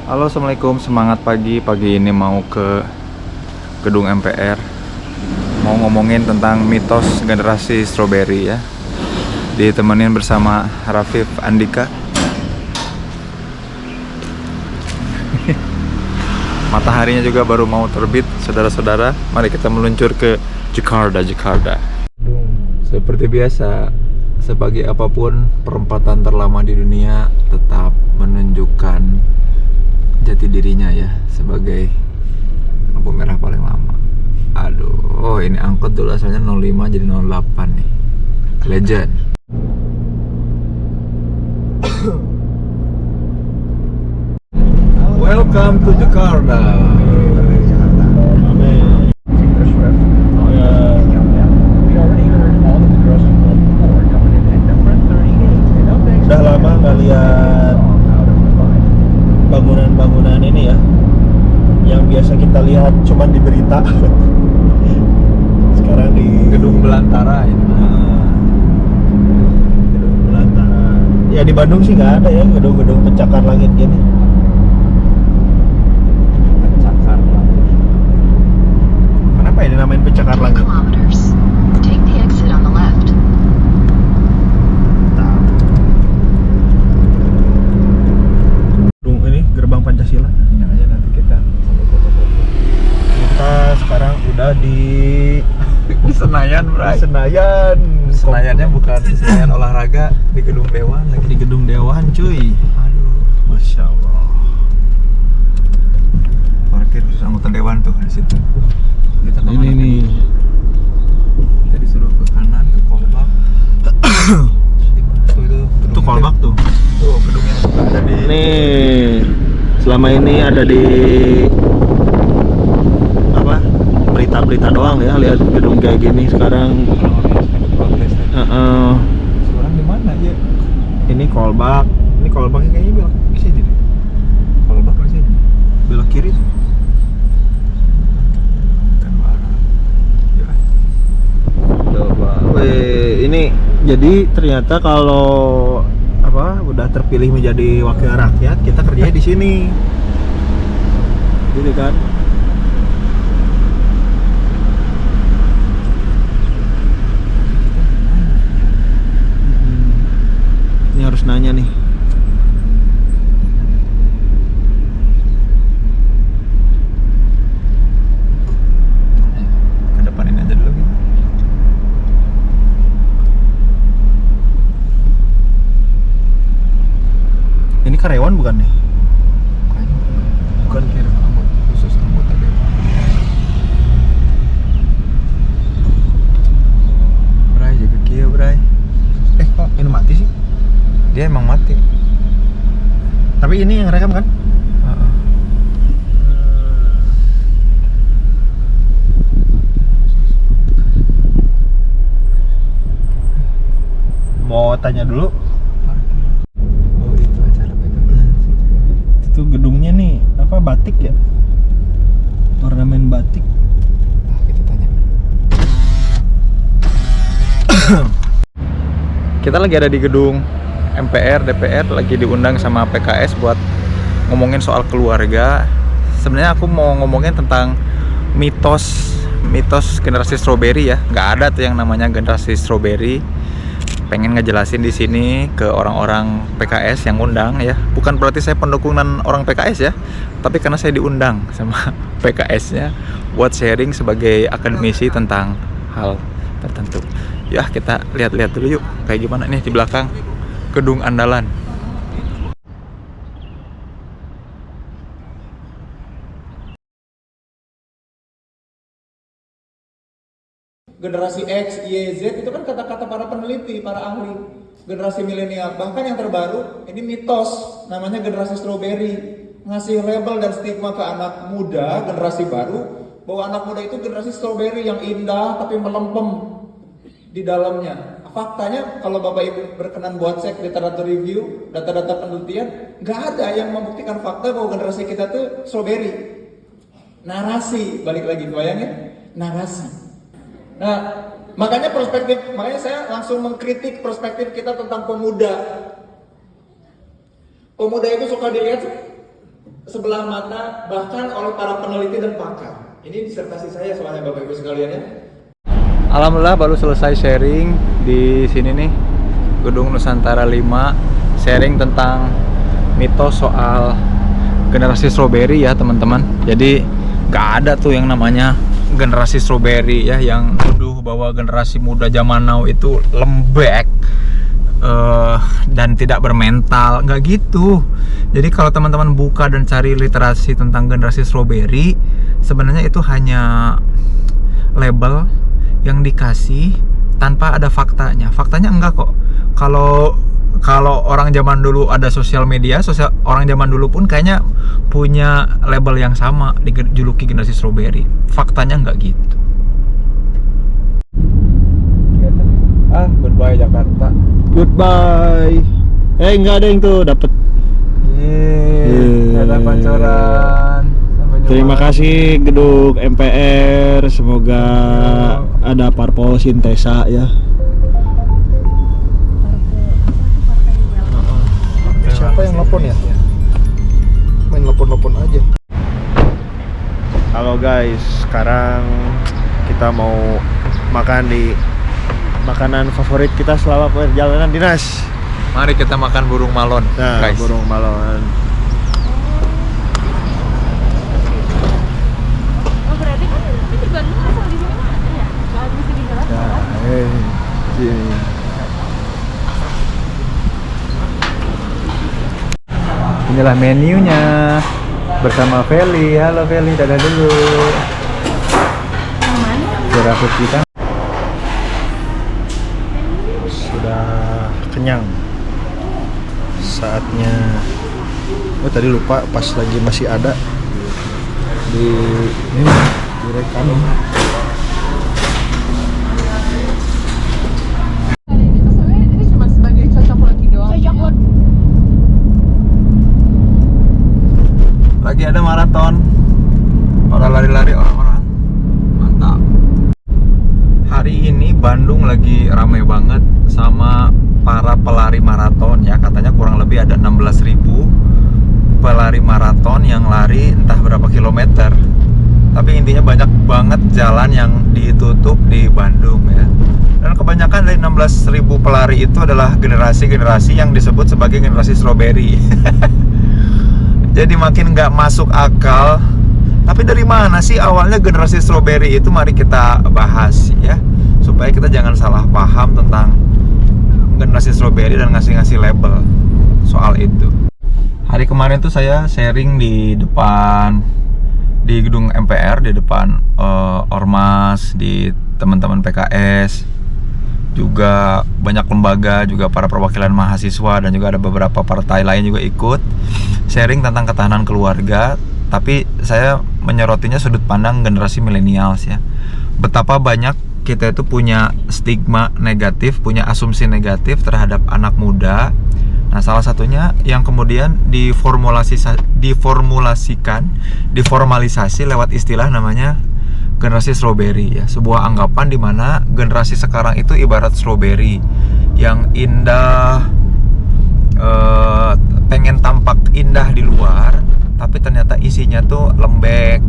Halo, assalamualaikum. Semangat pagi. Pagi ini mau ke gedung MPR. Mau ngomongin tentang mitos generasi strawberry ya. Ditemenin bersama Rafif Andika. Mataharinya juga baru mau terbit, saudara-saudara. Mari kita meluncur ke Jakarta. Seperti biasa, sebagai apapun perempatan terlama di dunia tetap menunjukkan jati dirinya ya sebagai lampu merah paling lama. Aduh, oh ini angkot dulu asalnya 05 jadi 08 nih. Legend. Welcome to Jakarta. Udah lama nggak lihat bangunan-bangunan ini ya, yang biasa kita lihat cuman di berita. Sekarang di Gedung Belantara ini. Gedung Belantara. Ya di Bandung sih nggak ada ya gedung-gedung pencakar langit gini. Pencakar langit. Kenapa ini namain pencakar langit? Kilometers. Take the exit on the left. Gedung ini gerbang Pancasila. Ini aja nanti kita sampai foto-foto. Kita sekarang udah di Senayan, Bray. Senayan. Senayannya bukan Senayan olahraga, di gedung Dewan lagi. Di gedung Dewan, cuy. Aduh, Masya Allah. parkir khusus anggota Dewan tuh di situ. Kita Ini kemana? nih. Kita disuruh ke kanan ke Kolbak. Tuh itu. Itu Kolbak tuh. Tuh gedung yang ada di. Nih, selama ini ada di apa? Berita-berita doang ya, lihat gedung kayak gini sekarang. Protes. Sekarang di mana ya? Ini Kolbak. Ini Kolbaknya kayaknya belok ke sini deh. Kolbak di sini. Belok kiri tuh. Kan barat. Ya. Coba. Weh, ini jadi ternyata kalau apa udah terpilih menjadi wakil rakyat, kita kerjanya di sini. Gitu kan? Ini harus nanya nih. Ke depan ini aja dulu gitu. Ini karyawan bukan nih? Kayaknya Bukan. kira khusus anggota Dewan. Bray, jaga kia, Bray. Kok ini mati sih? Dia emang mati. Tapi ini yang rekam kan? Heeh. Mau tanya dulu. Oh, itu acara itu. Itu gedungnya nih apa batik ya? Ornamen batik. Ah, kita tanya. Kita lagi ada di gedung MPR, DPR, lagi diundang sama PKS buat ngomongin soal keluarga. Sebenarnya aku mau ngomongin tentang mitos generasi strawberry ya. Nggak ada tuh yang namanya generasi strawberry. Pengen ngejelasin di sini ke orang-orang PKS yang undang ya. Bukan berarti saya pendukungan orang PKS ya, tapi karena saya diundang sama PKS-nya buat sharing sebagai akademisi tentang hal tertentu. Ya, kita lihat-lihat dulu yuk kayak gimana nih di belakang gedung andalan. Generasi X, Y, Z itu kan kata-kata para peneliti, para ahli. Generasi milenial, bahkan yang terbaru ini mitos, namanya generasi strawberry, ngasih label dan stigma ke anak muda, generasi baru, bahwa anak muda itu generasi strawberry yang indah tapi melempem di dalamnya. Faktanya kalau Bapak Ibu berkenan buat cek literatur review, data-data penelitian, nggak ada yang membuktikan fakta bahwa generasi kita tuh strawberry. Narasi, balik lagi, bayangin, narasi. Nah, makanya saya langsung mengkritik perspektif kita tentang pemuda. Pemuda itu suka dilihat sebelah mata, bahkan oleh para peneliti dan pakar. Ini disertasi saya soalnya Bapak Ibu sekalian ya. Alhamdulillah baru selesai sharing di sini nih, Gedung Nusantara 5, sharing tentang mitos soal generasi strawberry ya teman-teman. Jadi nggak ada tuh yang namanya generasi strawberry ya, yang nuduh bahwa generasi muda zaman now itu lembek dan tidak bermental, nggak gitu. Jadi kalau teman-teman buka dan cari literasi tentang generasi strawberry, sebenarnya itu hanya label yang dikasih tanpa ada faktanya. Faktanya enggak kok. Kalau orang zaman dulu ada sosial media, orang zaman dulu pun kayaknya punya label yang sama, dijuluki generasi strawberry. Faktanya enggak gitu. Goodbye Jakarta. Goodbye. Nggak ada yang tuh dapat. Ada pancoran. Terima kasih Gedung MPR. Semoga ada parpol Sintesa ya. Siapa yang nelpon ya? Main nelpon aja. Halo guys, sekarang kita mau makan di makanan favorit kita selama perjalanan dinas. Mari kita makan burung malon, Nah, guys. burung malon. Oh berarti kan di Bandung asal di sini ada ya? Gak bisa dijelaskan. Sini. Inilah menunya bersama Feli. Halo Feli, dadah dulu. Yang mana? Jeraput kita. Sudah kenyang. Saatnya. Oh tadi lupa pas lagi masih ada di ini direkam. Hari ini tuh soalnya ini cuma sebagai cocok lagi doang. Cocok buat Lagi ada maraton. Para lari-lari orang-orang. Mantap. Hari ini Bandung lagi ramai banget sama para pelari maraton ya. Katanya kurang lebih ada 16.000 pelari maraton yang lari entah berapa kilometer. Tapi intinya banyak banget jalan yang ditutup di Bandung ya. Dan kebanyakan dari 16.000 pelari itu adalah generasi-generasi yang disebut sebagai generasi strawberry. Jadi makin nggak masuk akal. Tapi dari mana sih awalnya generasi strawberry itu? Mari kita bahas ya, supaya kita jangan salah paham tentang generasi strawberry dan ngasih-ngasih label soal itu. Hari kemarin tuh saya sharing di gedung MPR, di depan Ormas, di teman-teman PKS, juga banyak lembaga, juga para perwakilan mahasiswa, dan juga ada beberapa partai lain juga ikut sharing tentang ketahanan keluarga. Tapi saya menyerotinya sudut pandang generasi milenials ya. Betapa banyak kita itu punya stigma negatif, punya asumsi negatif terhadap anak muda. Nah, salah satunya yang kemudian diformalisasi lewat istilah namanya generasi strawberry ya. Sebuah anggapan di mana generasi sekarang itu ibarat strawberry yang indah, pengen tampak indah di luar, tapi ternyata isinya tuh lembek,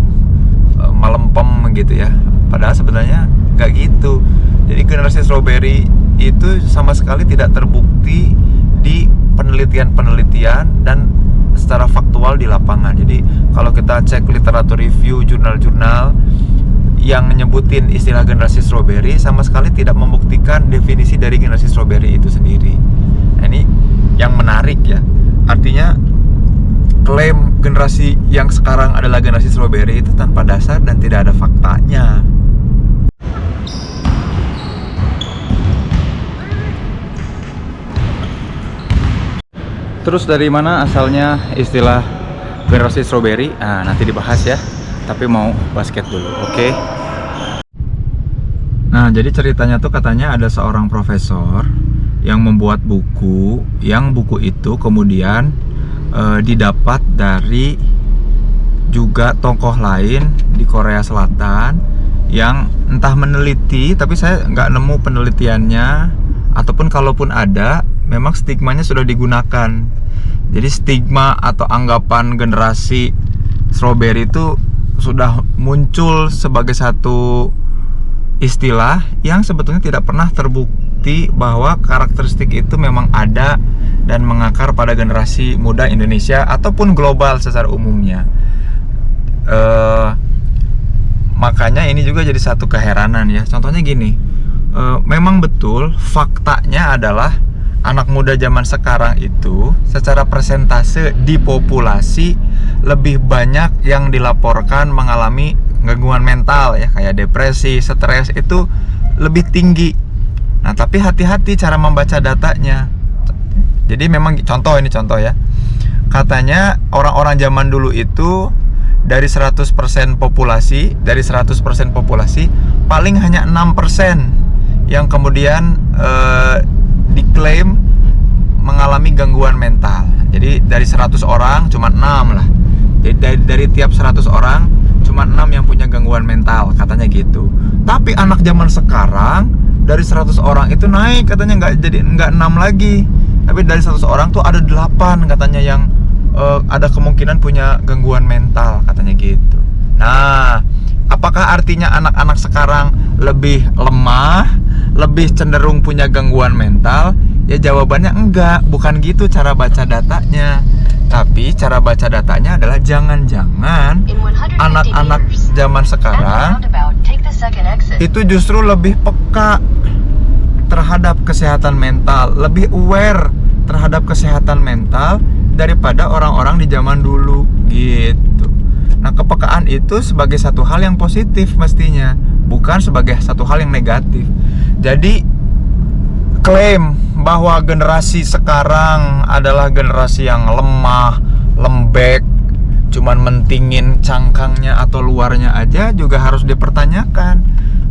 melempem gitu ya. Padahal sebenarnya nggak gitu. Jadi generasi strawberry itu sama sekali tidak terbukti di penelitian-penelitian dan secara faktual di lapangan. Jadi kalau kita cek literatur review, jurnal-jurnal yang nyebutin istilah generasi strawberry sama sekali tidak membuktikan definisi dari generasi strawberry itu sendiri. Nah, ini yang menarik ya. Artinya klaim generasi yang sekarang adalah generasi strawberry itu tanpa dasar dan tidak ada faktanya. Terus dari mana asalnya istilah generasi strawberry? Nah, nanti dibahas ya. Tapi mau basket dulu, oke? Nah, jadi ceritanya tuh katanya ada seorang profesor yang membuat buku, yang buku itu kemudian didapat dari juga tokoh lain di Korea Selatan yang entah meneliti, tapi saya nggak nemu penelitiannya, ataupun kalaupun ada, memang stigmanya sudah digunakan. Jadi stigma atau anggapan generasi strawberry itu sudah muncul sebagai satu istilah yang sebetulnya tidak pernah terbukti bahwa karakteristik itu memang ada dan mengakar pada generasi muda Indonesia ataupun global secara umumnya. Makanya ini juga jadi satu keheranan ya. Contohnya gini, memang betul faktanya adalah anak muda zaman sekarang itu secara persentase di populasi lebih banyak yang dilaporkan mengalami gangguan mental ya, kayak depresi, stres itu lebih tinggi. Nah, tapi hati-hati cara membaca datanya. Jadi memang contoh ya. Katanya orang-orang zaman dulu itu dari 100% populasi, paling hanya 6% yang kemudian diklaim mengalami gangguan mental. Jadi dari 100 orang cuma 6 lah. Jadi dari tiap 100 orang cuma 6 yang punya gangguan mental, katanya gitu. Tapi anak zaman sekarang dari 100 orang itu naik, katanya nggak 6 lagi. Tapi dari 100 orang tuh ada 8 katanya yang ada kemungkinan punya gangguan mental, katanya gitu. Nah, apakah artinya anak-anak sekarang lebih lemah, lebih cenderung punya gangguan mental? Ya jawabannya enggak, bukan gitu cara baca datanya. Tapi cara baca datanya adalah jangan-jangan anak-anak zaman sekarang itu justru lebih peka terhadap kesehatan mental, lebih aware terhadap kesehatan mental daripada orang-orang di zaman dulu gitu. Nah, kepekaan itu sebagai satu hal yang positif mestinya, bukan sebagai satu hal yang negatif. Jadi klaim bahwa generasi sekarang adalah generasi yang lemah, lembek, cuman mentingin cangkangnya atau luarnya aja juga harus dipertanyakan.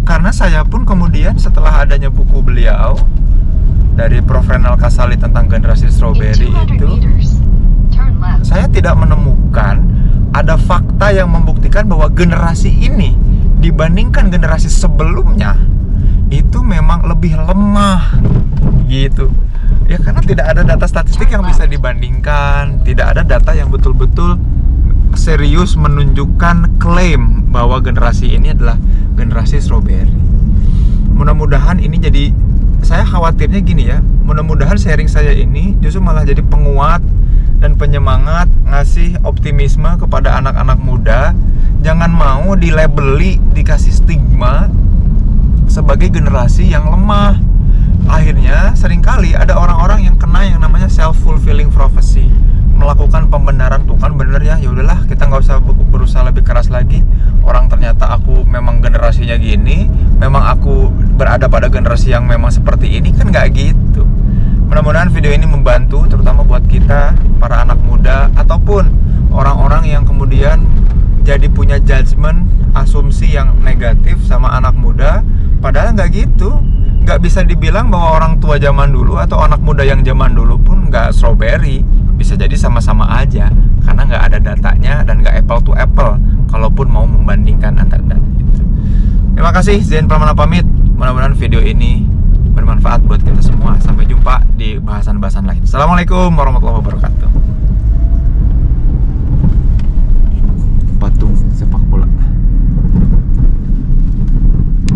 Karena saya pun kemudian setelah adanya buku beliau dari Prof. Renal Kasali tentang generasi strawberry itu, saya tidak menemukan ada fakta yang membuktikan bahwa generasi ini dibandingkan generasi sebelumnya itu memang lebih lemah gitu ya, karena tidak ada data statistik yang bisa dibandingkan, tidak ada data yang betul-betul serius menunjukkan klaim bahwa generasi ini adalah generasi strawberry. Mudah-mudahan ini jadi, saya khawatirnya gini ya, mudah-mudahan sharing saya ini justru malah jadi penguat dan penyemangat, ngasih optimisme kepada anak-anak muda. Jangan mau dilabeli, dikasih stigma sebagai generasi yang lemah. Akhirnya seringkali ada orang-orang yang kena yang namanya self-fulfilling prophecy, melakukan pembenaran, tuh kan bener ya, yaudahlah kita nggak usah berusaha lebih keras lagi. Orang ternyata aku memang generasinya gini, memang aku berada pada generasi yang memang seperti ini, kan nggak gitu. Mudah-mudahan video ini membantu, terutama buat kita para anak muda ataupun orang-orang yang kemudian jadi punya judgement, asumsi yang negatif sama anak muda. Padahal nggak gitu. Nggak bisa dibilang bahwa orang tua zaman dulu atau anak muda yang zaman dulu pun nggak strawberry. Bisa jadi sama-sama aja, karena nggak ada datanya dan nggak apple to apple kalaupun mau membandingkan antar data itu. Terima kasih, Zain Pramana pamit. Mudah-mudahan video ini bermanfaat buat kita semua. Sampai jumpa di bahasan-bahasan lain. Assalamualaikum warahmatullahi wabarakatuh.